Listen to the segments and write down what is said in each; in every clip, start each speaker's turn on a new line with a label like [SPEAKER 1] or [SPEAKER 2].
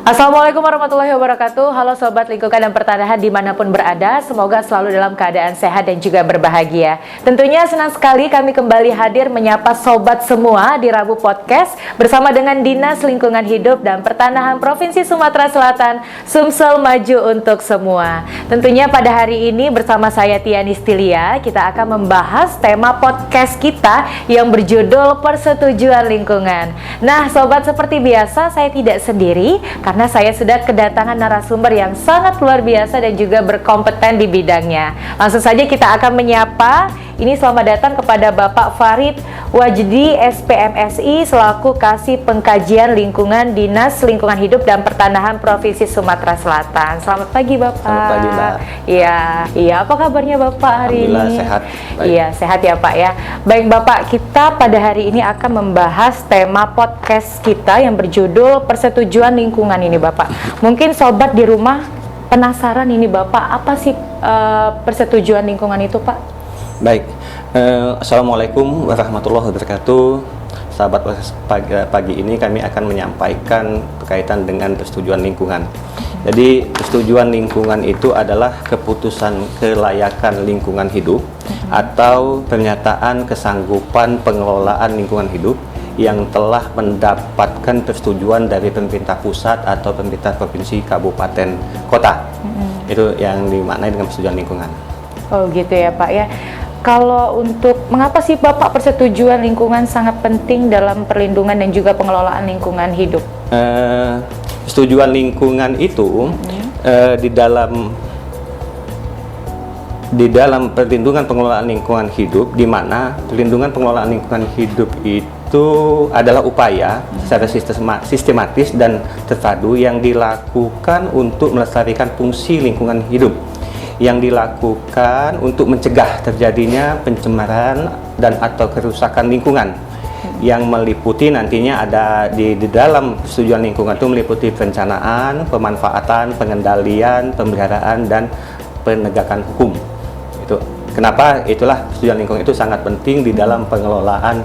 [SPEAKER 1] Assalamualaikum warahmatullahi wabarakatuh. Halo Sobat Lingkungan dan Pertanahan dimanapun berada, semoga selalu dalam keadaan sehat dan juga berbahagia. Tentunya senang sekali kami kembali hadir menyapa Sobat semua di Rabu Podcast bersama dengan Dinas Lingkungan Hidup dan Pertanahan Provinsi Sumatera Selatan, Sumsel Maju untuk Semua. Tentunya pada hari ini bersama saya Tiani Stilia, kita akan membahas tema podcast kita yang berjudul Persetujuan Lingkungan. Nah Sobat, seperti biasa saya tidak sendiri, karena saya sudah kedatangan narasumber yang sangat luar biasa dan juga berkompeten di bidangnya. Langsung saja kita akan menyapa. Ini selamat datang kepada Bapak Farid Wajdi, SPMSI, selaku Kasih Pengkajian Lingkungan Dinas Lingkungan Hidup dan Pertanahan Provinsi Sumatera Selatan. Selamat pagi Bapak.
[SPEAKER 2] Selamat pagi Mbak.
[SPEAKER 1] Iya. Apa kabarnya Bapak hari ini?
[SPEAKER 2] Alhamdulillah sehat. Baik.
[SPEAKER 1] Iya, sehat ya Pak ya. Baik Bapak, kita pada hari ini akan membahas tema podcast kita yang berjudul Persetujuan Lingkungan ini Bapak. Mungkin Sobat di rumah penasaran ini Bapak, apa sih persetujuan lingkungan itu Pak?
[SPEAKER 2] Baik, Assalamualaikum warahmatullahi wabarakatuh. Sahabat pagi ini kami akan menyampaikan berkaitan dengan persetujuan lingkungan. Jadi persetujuan lingkungan itu adalah keputusan kelayakan lingkungan hidup atau pernyataan kesanggupan pengelolaan lingkungan hidup yang telah mendapatkan persetujuan dari pemerintah pusat atau pemerintah provinsi, kabupaten, kota. Itu yang dimaknai dengan persetujuan lingkungan.
[SPEAKER 1] Oh gitu ya Pak ya. Kalau untuk mengapa sih Bapak persetujuan lingkungan sangat penting dalam perlindungan dan juga pengelolaan lingkungan hidup?
[SPEAKER 2] Persetujuan lingkungan itu di dalam perlindungan pengelolaan lingkungan hidup, di mana perlindungan pengelolaan lingkungan hidup itu adalah upaya secara sistematis dan terpadu yang dilakukan untuk melestarikan fungsi lingkungan hidup, yang dilakukan untuk mencegah terjadinya pencemaran dan atau kerusakan lingkungan, yang meliputi nantinya ada di dalam persetujuan lingkungan itu meliputi perencanaan, pemanfaatan, pengendalian, pemeliharaan, dan penegakan hukum. Itu kenapa itulah persetujuan lingkungan itu sangat penting di dalam pengelolaan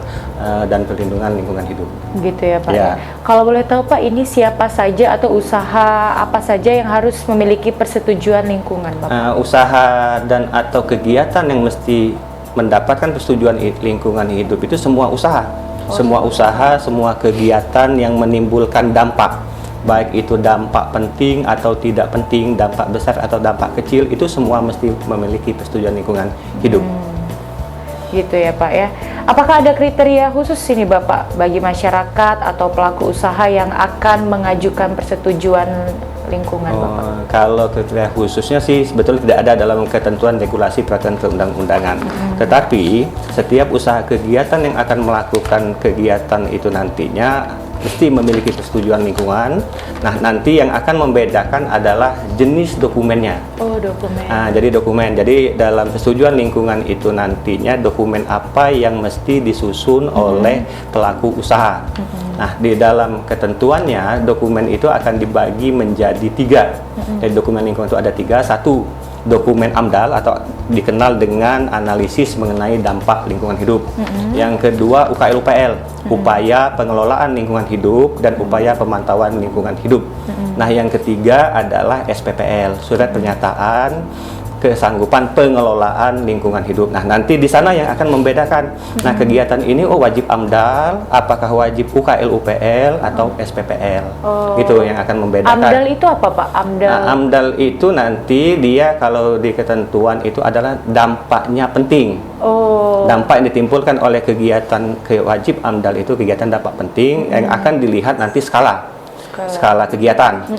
[SPEAKER 2] dan perlindungan lingkungan hidup.
[SPEAKER 1] Gitu ya Pak.
[SPEAKER 2] Ya.
[SPEAKER 1] Kalau boleh tahu Pak, ini siapa saja atau usaha apa saja yang harus memiliki persetujuan lingkungan Bapak?
[SPEAKER 2] Usaha dan atau kegiatan yang mesti mendapatkan persetujuan lingkungan hidup itu semua usaha. Semua usaha, semua kegiatan yang menimbulkan dampak, baik itu dampak penting atau tidak penting, dampak besar atau dampak kecil, itu semua mesti memiliki persetujuan lingkungan hidup.
[SPEAKER 1] Gitu ya Pak ya. Apakah ada kriteria khusus ini Bapak bagi masyarakat atau pelaku usaha yang akan mengajukan persetujuan lingkungan Bapak?
[SPEAKER 2] Kalau kriteria khususnya sih sebetulnya tidak ada dalam ketentuan regulasi peraturan perundang-undangan. Tetapi setiap usaha kegiatan yang akan melakukan kegiatan itu nantinya mesti memiliki persetujuan lingkungan. Nah, nanti yang akan membedakan adalah jenis dokumennya.
[SPEAKER 1] Oh, dokumen.
[SPEAKER 2] Jadi dokumen. Jadi dalam persetujuan lingkungan itu nantinya dokumen apa yang mesti disusun oleh pelaku usaha. Nah, di dalam ketentuannya dokumen itu akan dibagi menjadi 3. Jadi dokumen lingkungan itu ada 3. 1, dokumen AMDAL atau dikenal dengan analisis mengenai dampak lingkungan hidup. Yang kedua, UKL-UPL, upaya pengelolaan lingkungan hidup dan upaya pemantauan lingkungan hidup. Nah, yang ketiga adalah SPPL, surat pernyataan kesanggupan pengelolaan lingkungan hidup. Nah, nanti di sana yang akan membedakan. Nah, kegiatan ini wajib AMDAL, apakah wajib UKL-UPL atau SPPL. Itu yang akan membedakan.
[SPEAKER 1] AMDAL itu apa Pak? AMDAL.
[SPEAKER 2] Nah, AMDAL itu nanti dia kalau di ketentuan itu adalah dampaknya penting. Dampak yang ditimbulkan oleh kegiatan wajib AMDAL itu kegiatan dampak penting yang akan dilihat nanti skala kegiatan,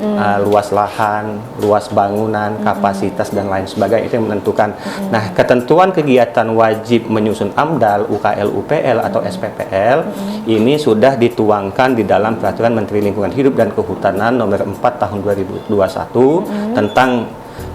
[SPEAKER 2] luas lahan, luas bangunan, kapasitas dan lain sebagainya, itu yang menentukan. Nah, ketentuan kegiatan wajib menyusun AMDAL, UKL, UPL atau SPPL ini sudah dituangkan di dalam Peraturan Menteri Lingkungan Hidup dan Kehutanan Nomor 4 Tahun 2021 tentang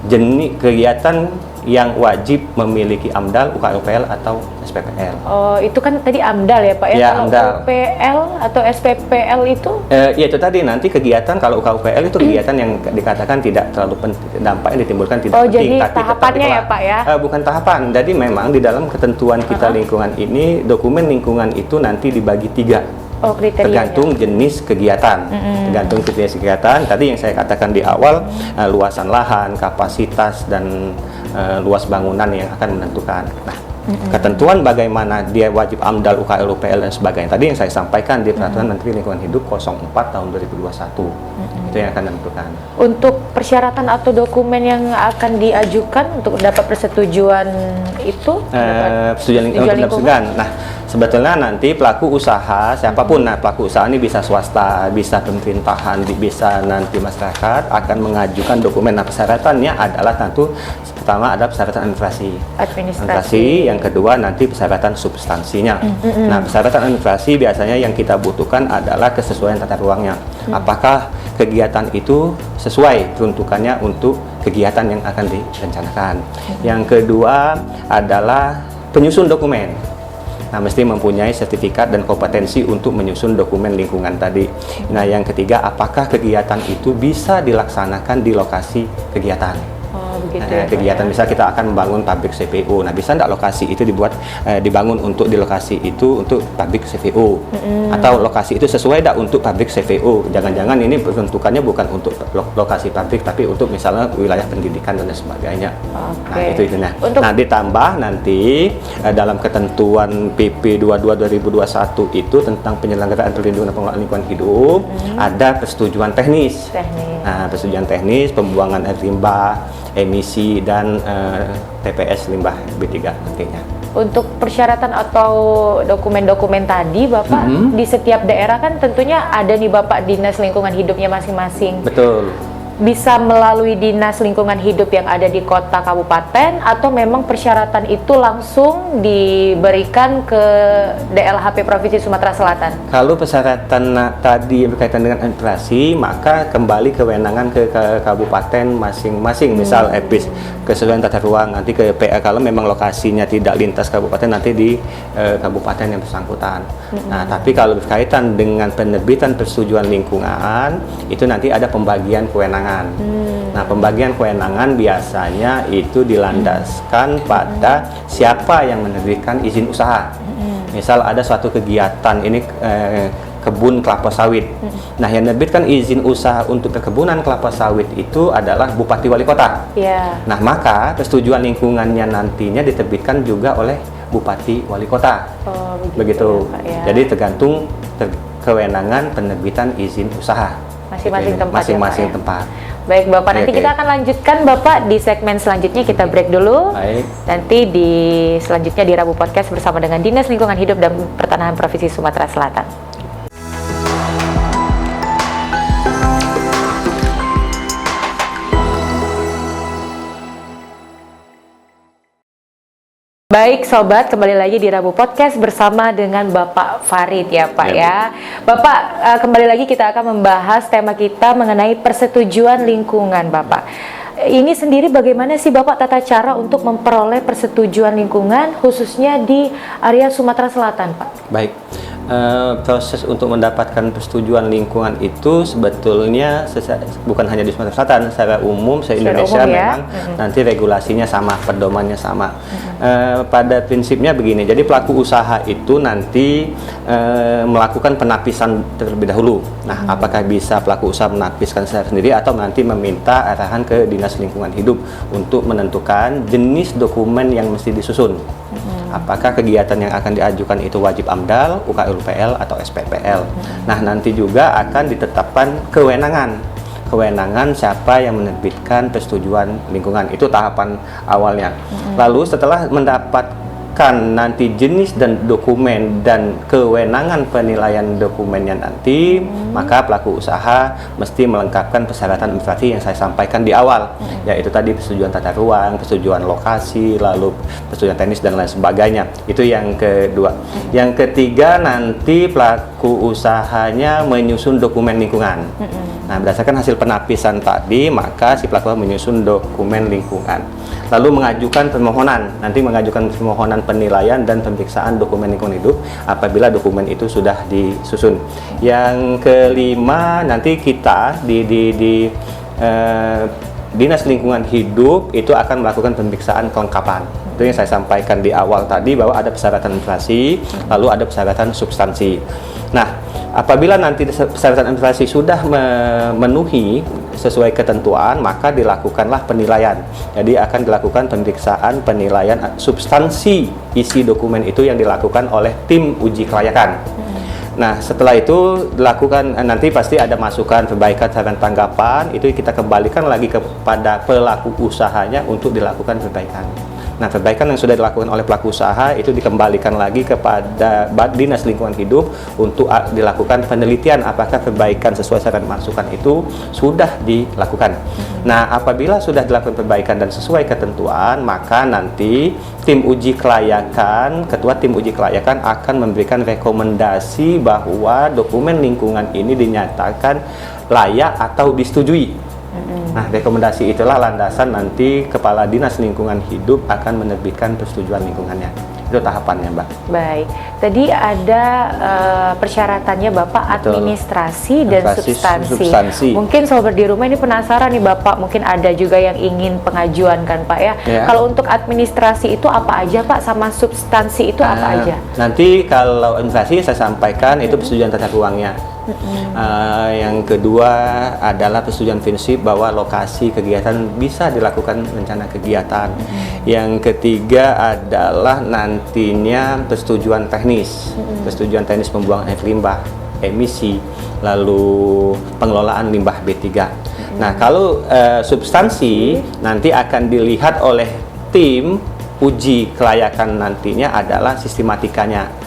[SPEAKER 2] jenis kegiatan yang wajib memiliki AMDAL, UKL-UPL atau SPPL.
[SPEAKER 1] Itu kan tadi AMDAL ya Pak ya?
[SPEAKER 2] Ya,
[SPEAKER 1] kalau
[SPEAKER 2] AMDAL.
[SPEAKER 1] UPL atau SPPL itu?
[SPEAKER 2] Ya itu tadi nanti kegiatan kalau UKL-UPL itu kegiatan yang dikatakan tidak terlalu penting, dampak yang ditimbulkan tidak penting.
[SPEAKER 1] Jadi
[SPEAKER 2] tapi
[SPEAKER 1] tahapannya ya Pak ya?
[SPEAKER 2] Bukan tahapan, jadi memang di dalam ketentuan kita lingkungan ini, dokumen lingkungan itu nanti dibagi 3.
[SPEAKER 1] Oh, kriterianya.
[SPEAKER 2] Tergantung jenis kegiatan. Tergantung jenis kegiatan. Tadi yang saya katakan di awal, luasan lahan, kapasitas, dan luas bangunan yang akan menentukan. Nah, ketentuan bagaimana dia wajib AMDAL, UKL, UPL, dan sebagainya. Tadi yang saya sampaikan di Peraturan Menteri Lingkungan Hidup 04 tahun 2021. Itu yang akan menentukan.
[SPEAKER 1] Untuk persyaratan atau dokumen yang akan diajukan untuk dapat persetujuan itu?
[SPEAKER 2] Persetujuan lingkungan. Nah, sebetulnya nanti pelaku usaha, siapapun, nah pelaku usaha ini bisa swasta, bisa pemerintahan, bisa nanti masyarakat akan mengajukan dokumen. Nah, persyaratannya adalah tentu pertama ada persyaratan administrasi, yang kedua nanti persyaratan substansinya. Nah, persyaratan administrasi biasanya yang kita butuhkan adalah kesesuaian tata ruangnya. Apakah kegiatan itu sesuai peruntukannya untuk kegiatan yang akan direncanakan. Yang kedua adalah penyusun dokumen. Nah, mesti mempunyai sertifikat dan kompetensi untuk menyusun dokumen lingkungan tadi. Nah, yang ketiga, apakah kegiatan itu bisa dilaksanakan di lokasi kegiatan. Kegiatan misal kita akan membangun pabrik CPO. Nah, bisa enggak lokasi itu dibangun untuk di lokasi itu untuk pabrik CPO? Atau lokasi itu sesuai enggak untuk pabrik CPO? Jangan-jangan ini peruntukannya bukan untuk lokasi pabrik, tapi untuk misalnya wilayah pendidikan dan sebagainya. Nah, itu. Nah, ditambah nanti dalam ketentuan PP 22/2021 itu tentang penyelenggaraan perlindungan dan pengelolaan lingkungan hidup, ada persetujuan teknis. Nah, persetujuan teknis, pembuangan air limbah, emisi, dan TPS limbah B3 nantinya.
[SPEAKER 1] Untuk persyaratan atau dokumen-dokumen tadi, Bapak, di setiap daerah kan tentunya ada nih Bapak dinas lingkungan hidupnya masing-masing.
[SPEAKER 2] Betul.
[SPEAKER 1] Bisa melalui dinas lingkungan hidup yang ada di kota kabupaten, atau memang persyaratan itu langsung diberikan ke DLHP Provinsi Sumatera Selatan?
[SPEAKER 2] Kalau persyaratan tadi berkaitan dengan administrasi, maka kembali kewenangan ke kabupaten masing-masing. Misal EPIS, kesesuaian tata ruang, nanti ke PA kalau memang lokasinya tidak lintas kabupaten, nanti di kabupaten yang bersangkutan. Nah, tapi kalau berkaitan dengan penerbitan persetujuan lingkungan, itu nanti ada pembagian kewenangan. Nah, pembagian kewenangan biasanya itu dilandaskan pada siapa yang menerbitkan izin usaha. Misal ada suatu kegiatan ini kebun kelapa sawit. Nah, yang menerbitkan izin usaha untuk perkebunan kelapa sawit itu adalah Bupati Wali Kota. Nah, maka persetujuan lingkungannya nantinya diterbitkan juga oleh Bupati Wali Kota. Begitu. Jadi tergantung kewenangan penerbitan izin usaha. Masing-masing tempat.
[SPEAKER 1] Baik Bapak, nanti kita akan lanjutkan Bapak di segmen selanjutnya. Kita break dulu. Nanti di selanjutnya di Rabu Podcast bersama dengan Dinas Lingkungan Hidup dan Pertanahan Provinsi Sumatera Selatan. Baik Sobat, kembali lagi di Rabu Podcast bersama dengan Bapak Farid ya Pak ya. Bapak, kembali lagi kita akan membahas tema kita mengenai persetujuan lingkungan Bapak. Ini sendiri bagaimana sih Bapak tata cara untuk memperoleh persetujuan lingkungan khususnya di area Sumatera Selatan Pak? Baik.
[SPEAKER 2] Proses untuk mendapatkan persetujuan lingkungan itu sebetulnya bukan hanya di Sumatera Selatan, secara umum se-Indonesia memang nanti regulasinya sama, pedomannya sama. Pada prinsipnya begini, jadi pelaku usaha itu nanti melakukan penapisan terlebih dahulu. Nah, apakah bisa pelaku usaha menapiskan secara sendiri atau nanti meminta arahan ke Dinas Lingkungan Hidup untuk menentukan jenis dokumen yang mesti disusun. Apakah kegiatan yang akan diajukan itu wajib AMDAL, UKL, UPL, atau SPPL. Nah, nanti juga akan ditetapkan kewenangan siapa yang menerbitkan persetujuan lingkungan. Itu tahapan awalnya. Lalu setelah mendapatkan nanti jenis dan dokumen dan kewenangan penilaian dokumennya nanti, maka pelaku usaha mesti melengkapkan persyaratan administrasi yang saya sampaikan di awal, yaitu tadi persetujuan tata ruang, persetujuan lokasi, lalu persetujuan teknis dan lain sebagainya. Itu yang kedua. Yang ketiga, nanti pelaku usahanya menyusun dokumen lingkungan. Nah, berdasarkan hasil penapisan tadi, maka si pelaku menyusun dokumen lingkungan. Lalu mengajukan permohonan, nanti mengajukan permohonan penilaian dan pemeriksaan dokumen lingkungan hidup apabila dokumen itu sudah disusun. Yang kelima, nanti kita Dinas Lingkungan Hidup itu akan melakukan pemeriksaan kelengkapan. Itu yang saya sampaikan di awal tadi bahwa ada persyaratan administrasi, lalu ada persyaratan substansi. Nah, apabila nanti persyaratan administrasi sudah memenuhi sesuai ketentuan, maka dilakukanlah penilaian. Jadi akan dilakukan pemeriksaan penilaian substansi isi dokumen itu yang dilakukan oleh tim uji kelayakan. Nah, setelah itu dilakukan, nanti pasti ada masukan, perbaikan, saran, tanggapan, itu kita kembalikan lagi kepada pelaku usahanya untuk dilakukan perbaikan. Nah, perbaikan yang sudah dilakukan oleh pelaku usaha itu dikembalikan lagi kepada Dinas Lingkungan Hidup untuk dilakukan penelitian apakah perbaikan sesuai saran masukan itu sudah dilakukan. Nah, apabila sudah dilakukan perbaikan dan sesuai ketentuan, maka nanti tim uji kelayakan, ketua tim uji kelayakan akan memberikan rekomendasi bahwa dokumen lingkungan ini dinyatakan layak atau disetujui. Nah, rekomendasi itulah landasan nanti Kepala Dinas Lingkungan Hidup akan menerbitkan persetujuan lingkungannya. Itu tahapannya, Mbak.
[SPEAKER 1] Baik, tadi ada persyaratannya Bapak, administrasi dan substansi. Mungkin sobat di rumah ini penasaran nih Bapak, mungkin ada juga yang ingin pengajuan kan Pak ya. Kalau untuk administrasi itu apa aja Pak, sama substansi itu apa aja?
[SPEAKER 2] Nanti kalau administrasi saya sampaikan itu persetujuan tata ruangnya. Yang kedua adalah persetujuan prinsip bahwa lokasi kegiatan bisa dilakukan rencana kegiatan. Yang ketiga adalah nantinya persetujuan teknis, persetujuan teknis pembuangan air limbah, emisi, lalu pengelolaan limbah B3. Nah, kalau substansi nanti akan dilihat oleh tim uji kelayakan nantinya adalah sistematikanya.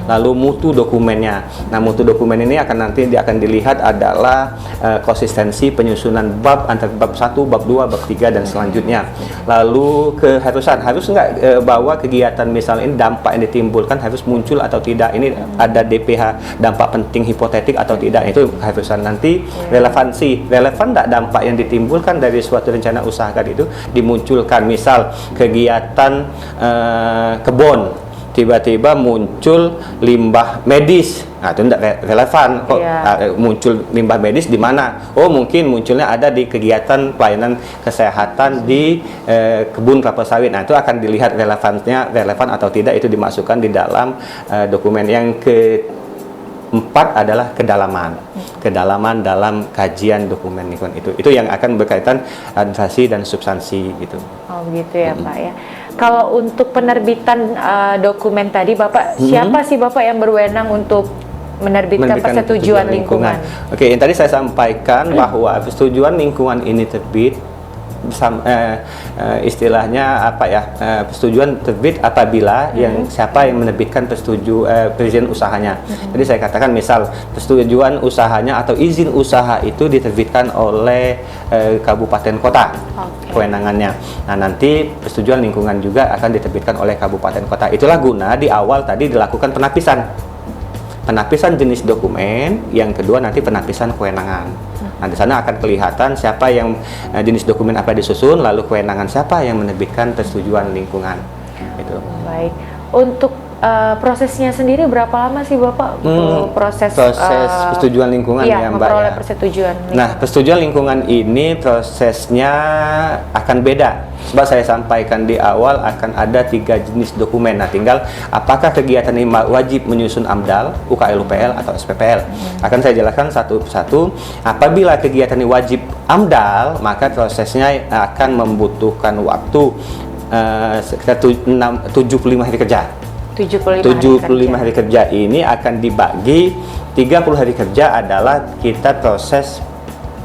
[SPEAKER 2] Lalu mutu dokumennya. Nah, mutu dokumen ini akan dilihat adalah konsistensi penyusunan bab antara bab 1, bab 2, bab 3 dan selanjutnya. Lalu keharusan, harus nggak bahwa kegiatan misalnya ini dampak yang ditimbulkan harus muncul atau tidak. Ini ada DPH, dampak penting hipotetik atau tidak. Itu keharusan. Nanti relevansi, relevan nggak dampak yang ditimbulkan dari suatu rencana usaha itu dimunculkan. Misal kegiatan kebun tiba-tiba muncul limbah medis, nah itu tidak relevan kok. Muncul limbah medis di mana? Oh, mungkin munculnya ada di kegiatan pelayanan kesehatan di kebun kelapa sawit. Nah, itu akan dilihat relevan atau tidak, itu dimasukkan di dalam dokumen. Yang keempat adalah kedalaman dalam kajian dokumen lingkungan itu yang akan berkaitan administrasi dan substansi gitu.
[SPEAKER 1] Oh gitu ya Pak ya. Kalau untuk penerbitan dokumen tadi Bapak, siapa sih Bapak yang berwenang untuk menerbitkan persetujuan lingkungan?
[SPEAKER 2] Oke, yang tadi saya sampaikan bahwa persetujuan lingkungan ini terbit istilahnya apa ya, persetujuan terbit apabila siapa yang menerbitkan perizinan usahanya. Jadi saya katakan misal persetujuan usahanya atau izin usaha itu diterbitkan oleh kabupaten kota, kewenangannya. Nah, nanti persetujuan lingkungan juga akan diterbitkan oleh kabupaten kota. Itulah guna di awal tadi dilakukan penapisan jenis dokumen, yang kedua nanti penapisan kewenangan. Nah, di sana akan kelihatan siapa yang jenis dokumen apa disusun, lalu kewenangan siapa yang menerbitkan persetujuan lingkungan. Itu.
[SPEAKER 1] Baik. Untuk prosesnya sendiri berapa lama sih Bapak proses
[SPEAKER 2] persetujuan lingkungan ya Mbak?
[SPEAKER 1] Memperoleh persetujuan lingkungan.
[SPEAKER 2] Nah, persetujuan lingkungan ini prosesnya akan beda. Sebab saya sampaikan di awal akan ada 3 jenis dokumen. Nah, tinggal apakah kegiatan ini wajib menyusun AMDAL, UKL UPL atau SPPL. Akan saya jelaskan satu persatu. Apabila kegiatan ini wajib AMDAL, maka prosesnya akan membutuhkan waktu sekitar 75 hari kerja. 75 hari kerja ini akan dibagi 30 hari kerja adalah kita proses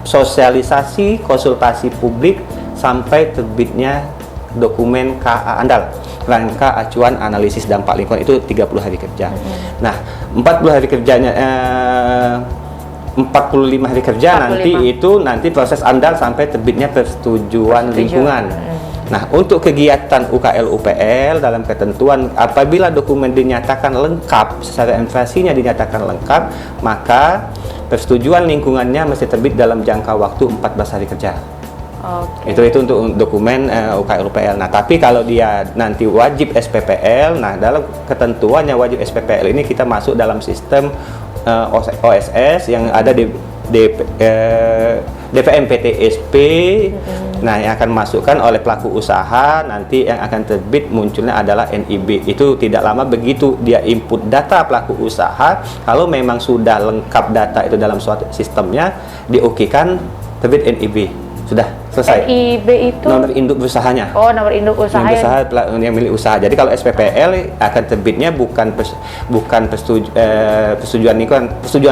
[SPEAKER 2] sosialisasi, konsultasi publik sampai terbitnya dokumen KA AMDAL, rangka acuan analisis dampak lingkungan, itu 30 hari kerja. Nah, 40 hari kerjanya 45 hari kerja 45. nanti proses AMDAL sampai terbitnya persetujuan lingkungan. Nah, untuk kegiatan UKL UPL dalam ketentuan apabila dokumen dinyatakan lengkap, secara administrasinya dinyatakan lengkap, maka persetujuan lingkungannya mesti terbit dalam jangka waktu 14 hari kerja. Itu untuk dokumen UKL UPL. Nah, tapi kalau dia nanti wajib SPPL, nah dalam ketentuannya wajib SPPL ini kita masuk dalam sistem OSS yang ada di DPM PTSP. Nah, yang akan masukkan oleh pelaku usaha, nanti yang akan terbit munculnya adalah NIB. Itu tidak lama begitu dia input data pelaku usaha, kalau memang sudah lengkap data itu dalam suatu sistemnya, diokekan terbit NIB. Sudah selesai.
[SPEAKER 1] NIB itu
[SPEAKER 2] nomor induk usahanya.
[SPEAKER 1] Oh, nomor induk usaha.
[SPEAKER 2] Yang usaha yang milik usaha. Jadi kalau SPPL akan terbitnya bukan persetujuan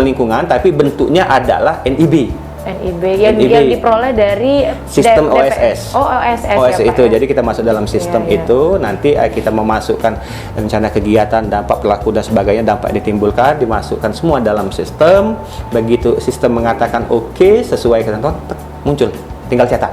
[SPEAKER 2] lingkungan, tapi bentuknya adalah NIB.
[SPEAKER 1] NIB yang diperoleh dari
[SPEAKER 2] sistem
[SPEAKER 1] DPM.
[SPEAKER 2] OSS.
[SPEAKER 1] Oh, OSS ya,
[SPEAKER 2] OSS
[SPEAKER 1] Pak,
[SPEAKER 2] itu.
[SPEAKER 1] ya?
[SPEAKER 2] Jadi kita masuk dalam sistem itu, nanti kita memasukkan rencana kegiatan, dampak pelaku dan sebagainya, dampak ditimbulkan, dimasukkan semua dalam sistem. Begitu sistem mengatakan oke, sesuai ketentuan, muncul, tinggal cetak.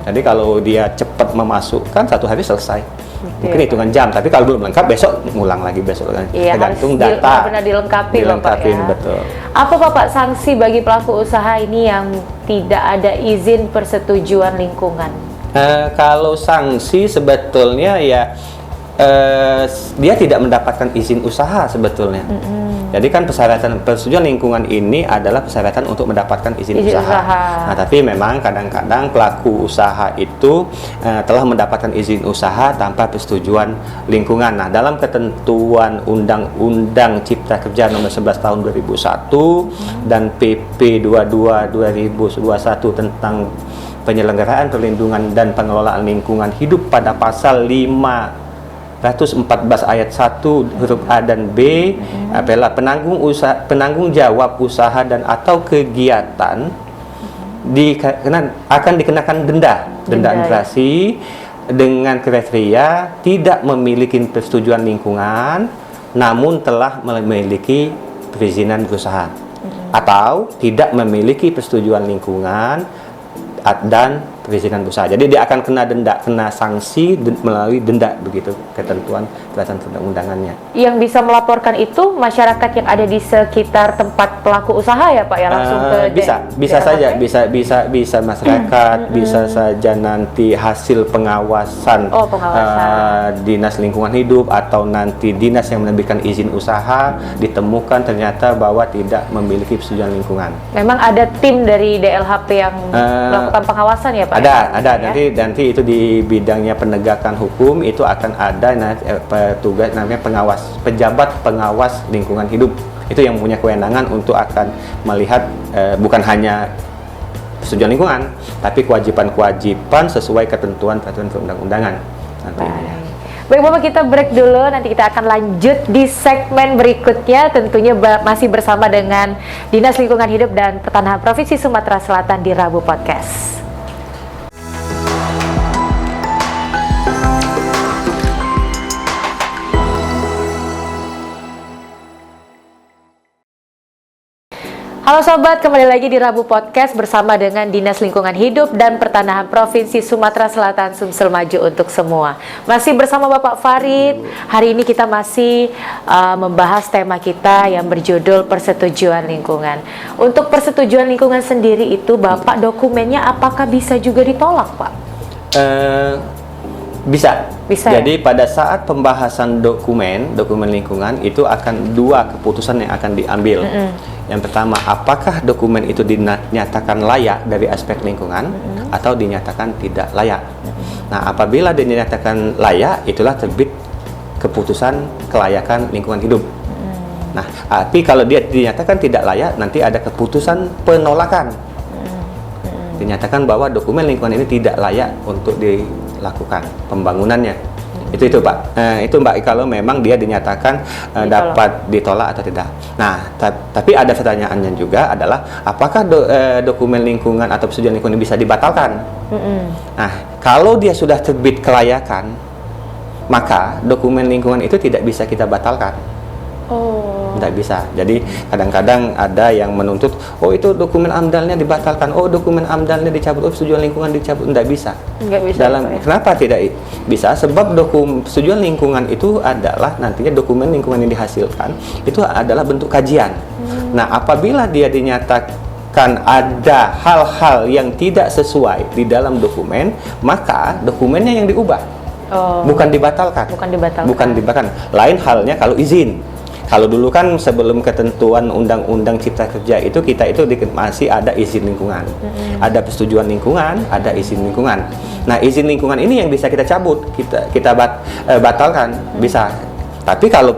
[SPEAKER 2] Jadi kalau dia cepat memasukkan, 1 hari selesai. Mungkin hitungan jam, tapi kalau belum lengkap besok ngulang lagi besok.
[SPEAKER 1] Iya,
[SPEAKER 2] tergantung
[SPEAKER 1] harus
[SPEAKER 2] data.
[SPEAKER 1] benar dilengkapi loh, Pak, ya.
[SPEAKER 2] Betul.
[SPEAKER 1] Apa Bapak sanksi bagi pelaku usaha ini yang tidak ada izin persetujuan lingkungan?
[SPEAKER 2] Kalau sanksi sebetulnya ya dia tidak mendapatkan izin usaha sebetulnya. Jadi kan persetujuan lingkungan ini adalah persyaratan untuk mendapatkan izin usaha. Nah, tapi memang kadang-kadang pelaku usaha itu telah mendapatkan izin usaha tanpa persetujuan lingkungan. Nah, dalam ketentuan Undang-Undang Cipta Kerja Nomor 11 Tahun 2001 dan PP 22 2021 tentang penyelenggaraan perlindungan dan pengelolaan lingkungan hidup pada pasal 514 ayat 1 huruf A dan B adalah penanggung jawab usaha dan atau kegiatan akan dikenakan denda administrasi dengan kriteria tidak memiliki persetujuan lingkungan namun telah memiliki perizinan berusaha atau tidak memiliki persetujuan lingkungan dan perizinan usaha. Jadi dia akan kena sanksi melalui denda, begitu ketentuan peraturan perundang-undangannya. Yang bisa melaporkan itu masyarakat yang ada di sekitar tempat pelaku usaha ya Pak ya, langsung ke bisa saja, bisa masyarakat, bisa saja nanti hasil pengawasan, dinas lingkungan hidup atau nanti dinas yang menerbitkan izin usaha ditemukan ternyata bahwa tidak memiliki persetujuan lingkungan. Memang ada tim dari DLHP yang melakukan pengawasan ya Pak? Ada nanti itu di bidangnya penegakan hukum itu akan ada petugas namanya pejabat pengawas lingkungan hidup, itu yang punya kewenangan untuk akan melihat bukan hanya persetujuan lingkungan tapi kewajiban sesuai ketentuan peraturan perundang-undangan nantinya. Baik Bapak, kita break dulu, nanti kita akan lanjut di segmen berikutnya, tentunya masih bersama dengan Dinas Lingkungan Hidup dan Pertanahan Provinsi Sumatera Selatan di Rabu Podcast. Halo Sobat, kembali lagi di Rabu Podcast bersama dengan Dinas Lingkungan Hidup dan Pertanahan Provinsi Sumatera Selatan, Sumsel Maju untuk semua. Masih bersama Bapak Farid. Hari ini kita masih membahas tema kita yang berjudul persetujuan lingkungan. Untuk persetujuan lingkungan sendiri itu Bapak dokumennya apakah bisa juga ditolak Pak? Bisa. Jadi pada saat pembahasan dokumen lingkungan itu akan 2 keputusan yang akan diambil. Yang pertama, apakah dokumen itu dinyatakan layak dari aspek lingkungan atau dinyatakan tidak layak. Nah, apabila dinyatakan layak, itulah terbit keputusan kelayakan lingkungan hidup. Nah, tapi kalau dia dinyatakan tidak layak, nanti ada keputusan penolakan. Dinyatakan bahwa dokumen lingkungan ini tidak layak untuk dilakukan pembangunannya. Itu Pak. Itu Mbak, kalau memang dia dinyatakan dapat ditolak atau tidak. Nah, tapi ada pertanyaannya juga adalah apakah dokumen lingkungan atau persetujuan lingkungan bisa dibatalkan? Nah, kalau dia sudah terbit kelayakan, maka dokumen lingkungan itu tidak bisa kita batalkan. Tidak bisa. Jadi kadang-kadang ada yang menuntut, oh itu dokumen AMDAL-nya dibatalkan, oh dokumen AMDAL-nya dicabut, oh persetujuan lingkungan dicabut. Tidak bisa. Kenapa tidak bisa? Sebab persetujuan lingkungan itu adalah nantinya dokumen lingkungan yang dihasilkan itu adalah bentuk kajian. Nah, apabila dia dinyatakan ada hal-hal yang tidak sesuai di dalam dokumen, maka dokumennya yang diubah. Bukan dibatalkan. Lain halnya kalau izin. Kalau dulu kan sebelum ketentuan Undang-Undang Cipta Kerja itu kita itu masih ada izin lingkungan, ada persetujuan lingkungan, ada izin lingkungan. Nah, izin lingkungan ini yang bisa kita cabut, kita batalkan bisa. Tapi kalau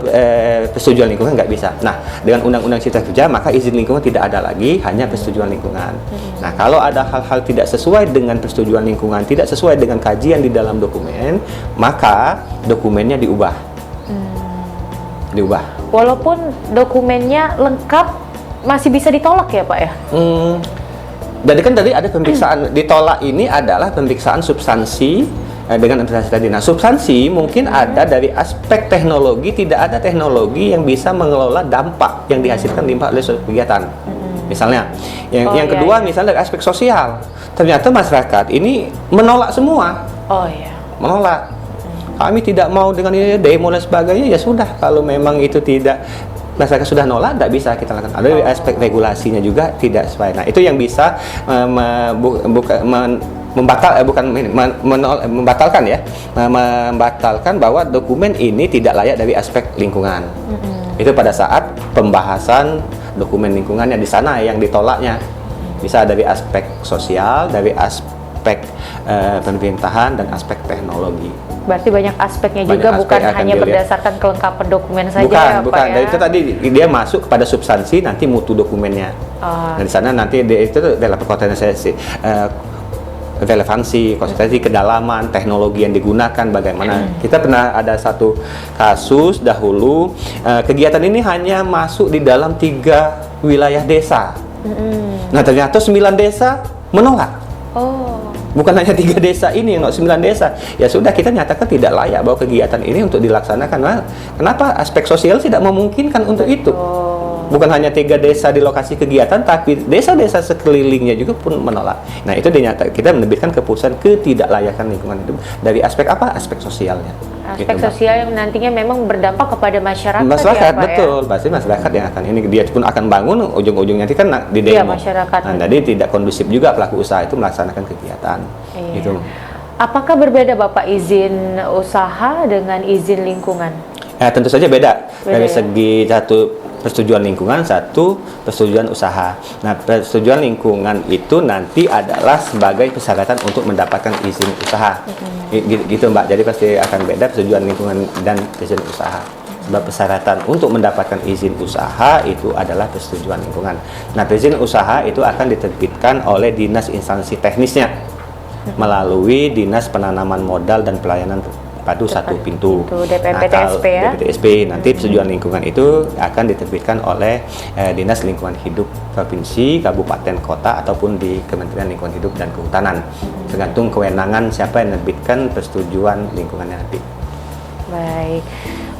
[SPEAKER 2] persetujuan lingkungan nggak bisa. Nah, dengan Undang-Undang Cipta Kerja maka izin lingkungan tidak ada lagi, hanya persetujuan lingkungan. Nah, kalau ada hal-hal tidak sesuai dengan persetujuan lingkungan, tidak sesuai dengan kajian di dalam dokumen, maka dokumennya diubah.
[SPEAKER 1] Walaupun dokumennya lengkap, masih bisa ditolak ya Pak ya?
[SPEAKER 2] Jadi kan tadi ada pemeriksaan, ditolak ini adalah pemeriksaan substansi dengan investasi tadi. Nah, substansi mungkin ada dari aspek teknologi, tidak ada teknologi yang bisa mengelola dampak yang dihasilkan limbah oleh suatu kegiatan. Misalnya, yang kedua misalnya dari aspek sosial, ternyata masyarakat ini menolak semua. Menolak. Kami tidak mau dengan ini, demo dan sebagainya, ya sudah. Kalau memang itu tidak, masyarakat sudah nolak, tidak bisa kita lakukan. Ada aspek regulasinya juga tidak sesuai. Nah, itu yang bisa membatalkan bahwa dokumen ini tidak layak dari aspek lingkungan. Itu pada saat pembahasan dokumen lingkungannya di sana yang ditolaknya. Bisa dari aspek sosial, dari aspek pemerintahan, dan aspek teknologi.
[SPEAKER 1] Berarti banyak aspeknya juga, bukan hanya berdasarkan kelengkapan dokumen saja.
[SPEAKER 2] Bukan. Dan itu tadi dia masuk kepada substansi, nanti mutu dokumennya. Dan di sana nanti itu adalah potensi, relevansi, konsistensi, kedalaman, teknologi yang digunakan, bagaimana. Kita pernah ada satu kasus dahulu, kegiatan ini hanya masuk di dalam 3 wilayah desa. Nah, ternyata 9 desa menolak. Bukan hanya 3 desa ini, 9 desa. Ya sudah, kita nyatakan tidak layak bahwa kegiatan ini untuk dilaksanakan. Nah, kenapa? Aspek sosial tidak memungkinkan untuk itu. Bukan hanya 3 desa di lokasi kegiatan, tapi desa-desa sekelilingnya juga pun menolak. Nah, itu kita menerbitkan keputusan ketidaklayakan lingkungan hidup dari aspek apa? Aspek sosialnya.
[SPEAKER 1] Aspek sosial yang nantinya memang berdampak kepada masyarakat.
[SPEAKER 2] Masyarakat, ya, betul. Pasti masyarakat yang akan ini, dia pun akan bangun, ujung-ujungnya nanti kan di demo.
[SPEAKER 1] Iya, masyarakat.
[SPEAKER 2] Nah, jadi tidak kondusif juga pelaku usaha itu melaksanakan kegiatan. Gitu.
[SPEAKER 1] Apakah berbeda Bapak izin usaha dengan izin lingkungan?
[SPEAKER 2] Tentu saja beda dari segi satu persetujuan lingkungan, satu persetujuan usaha. Nah, persetujuan lingkungan itu nanti adalah sebagai persyaratan untuk mendapatkan izin usaha. Gitu Mbak, jadi pasti akan beda persetujuan lingkungan dan izin usaha. Sebab persyaratan untuk mendapatkan izin usaha itu adalah persetujuan lingkungan. Nah, izin usaha itu akan diterbitkan oleh dinas instansi teknisnya melalui Dinas Penanaman Modal dan Pelayanan Padu Satu Pintu.
[SPEAKER 1] DPTSP ya.
[SPEAKER 2] DPTSP. Nanti persetujuan lingkungan itu akan diterbitkan oleh Dinas Lingkungan Hidup Provinsi, Kabupaten, Kota, ataupun di Kementerian Lingkungan Hidup dan Kehutanan. Tergantung kewenangan siapa yang menerbitkan persetujuan lingkungannya nanti.
[SPEAKER 1] Baik.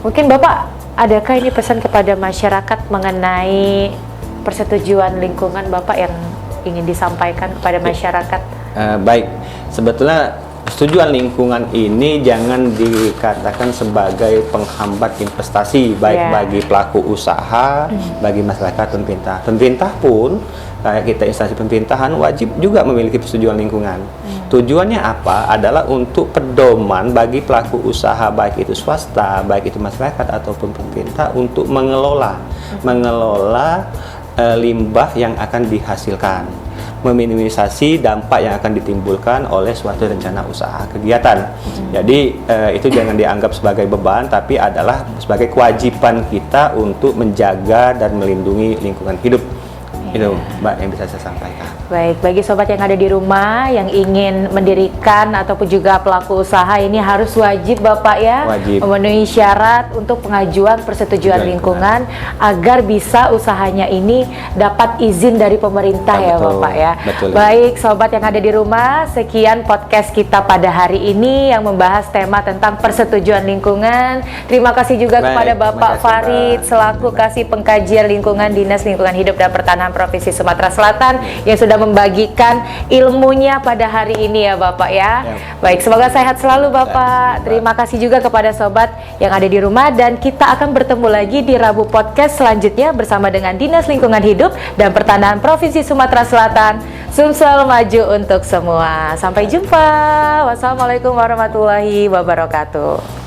[SPEAKER 1] Mungkin Bapak, adakah ini pesan kepada masyarakat mengenai persetujuan lingkungan Bapak yang ingin disampaikan kepada masyarakat?
[SPEAKER 2] Baik. Sebetulnya persetujuan lingkungan ini jangan dikatakan sebagai penghambat investasi, baik bagi pelaku usaha, bagi masyarakat, pemerintah. Pemerintah pun, kayak kita instansi pemerintahan, wajib juga memiliki persetujuan lingkungan. Tujuannya apa? Adalah untuk pedoman bagi pelaku usaha, baik itu swasta, baik itu masyarakat ataupun pemerintah, untuk mengelola limbah yang akan dihasilkan, meminimalisasi dampak yang akan ditimbulkan oleh suatu rencana usaha kegiatan. Jadi itu jangan dianggap sebagai beban, tapi adalah sebagai kewajiban kita untuk menjaga dan melindungi lingkungan hidup. Itu Mbak yang bisa saya sampaikan.
[SPEAKER 1] Baik, bagi sobat yang ada di rumah yang ingin mendirikan ataupun juga pelaku usaha, ini harus wajib Bapak ya, memenuhi syarat untuk pengajuan persetujuan lingkungan agar bisa usahanya ini dapat izin dari pemerintah ya Bapak ya. Baik, sobat yang ada di rumah, sekian podcast kita pada hari ini yang membahas tema tentang persetujuan lingkungan. Terima kasih juga kepada Bapak Farid selaku Kasih Pengkajian Lingkungan Dinas Lingkungan Hidup dan Pertanahan Provinsi Sumatera Selatan yang sudah membagikan ilmunya pada hari ini ya Bapak ya. Baik, semoga sehat selalu Bapak. Terima kasih juga kepada sobat yang ada di rumah, dan kita akan bertemu lagi di Rabu Podcast selanjutnya bersama dengan Dinas Lingkungan Hidup dan Pertanahan Provinsi Sumatera Selatan. Sumsel maju untuk semua. Sampai jumpa. Wassalamualaikum warahmatullahi wabarakatuh.